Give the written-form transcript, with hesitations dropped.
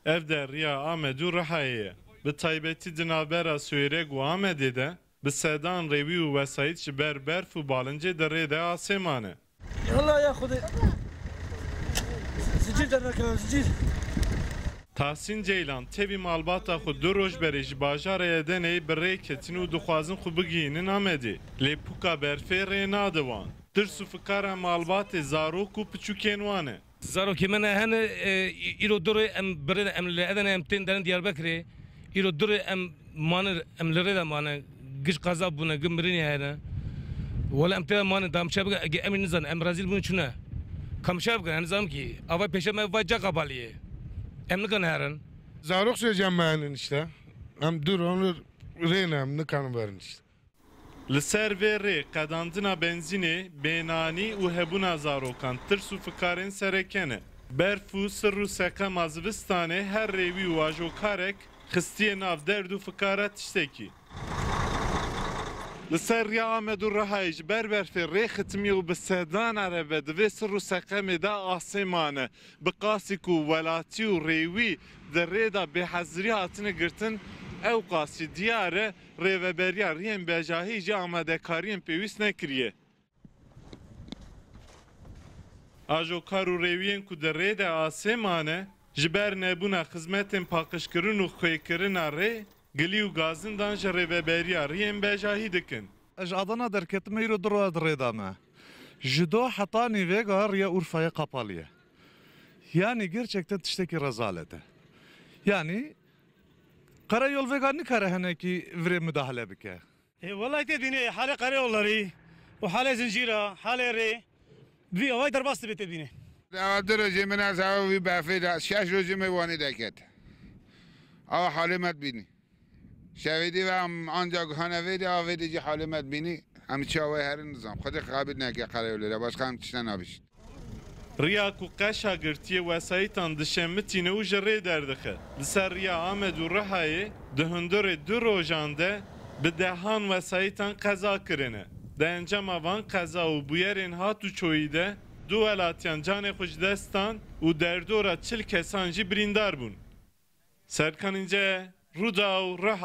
Ev de Riya Amed û Rihayê bi taybetî di navbera Swêrêg û Amedê de bi sedan rêwî û wesayît ji ber berf û balincê derê de asêman e. Allah ya Xwedê. Zicîr dernekewe zicîr. Tahsîn Ceylan tevî malbata xwe du roj berê ji bajarê Edeneyê bi rê ketin û dixwazin xwe bigihînin Amedê. Lê pûka berfê rê nade wan. Tirs û fikara malbatê zarok û piçûkên wan e. Zarokê me ne hene îro durê em birê em li Edenê em tên derin Diyarbekirê. İro durê em mane em li rê de mane giş qeza bûne gim mirînê hene. Wala em tê mane damçe bike em nizan em rezîl bûn çûne. Kamşa bikin nizam ki ava peşe me va ca qabaliye. Em nikan herin. Zarok söyleyeceğim beğenin işte. Hem dur onu reynem nikan verin işte. Li ser vê rê qedandina benzînê, bênanî û hebûna zarokan tirs û fikarên serekene. Berf û sir û seqema zivistanê her rêwî û ajokarek xistiye nav derd û fikara tiştekî. Li ser Riya Amed û Rihayê ji ber berfê rê xitimiye û bi sedana re ve divê sir û seqemê de asêman e. Bi qasîk û welatî û rêwî di rê de bêhezirî hatine girtin, ew qasî diyar e rêveberiya rêyên bejahî jî amadekariyên pêwîst nekiriye. Ajokar û rêwiyên ku di rê de asêman e, ji ber nebûna xizmetên paqijkirin û xwêkirina rê, gilî û gazindan ji rêveberiya rêyên bejahî dikin. Ez Adana derketime îro du roja di rê de me. Ji do heta nîvêga Riya Urfa'ya kapaliye. Yani gerçekten tiştekî rezalet e. Yani karayol vega nikare henekî virê müdahale bike. Vallahi tedbînê halê karayollarî û halê zincîra, halê rê vî avay derbas dibe tedbînê. Du rojê min ez ava wî berfê de şeş rojê me wanê deket. Ava halê me dibînî. Şevêdî ve em ancak hanevê de avê de jî halê me dibînî. Em çi awê herin nizam. Xwedê xabîr neke karayolê de başka em tişte nabîşin. Riya ku qeşa girtiye wesayîtan dişemitîne û ji rê derdixe. Li ser Riya Amed û Rihayê di hundirê du rojan de bi dehan wesayîtan qeza kirine. Di encama van qeza û bûyerên hat û çoyî de du welatiyan canê xwe ji destan û derdora çil kesan jî birîndar bûn. Serkanînce Rûda û Riha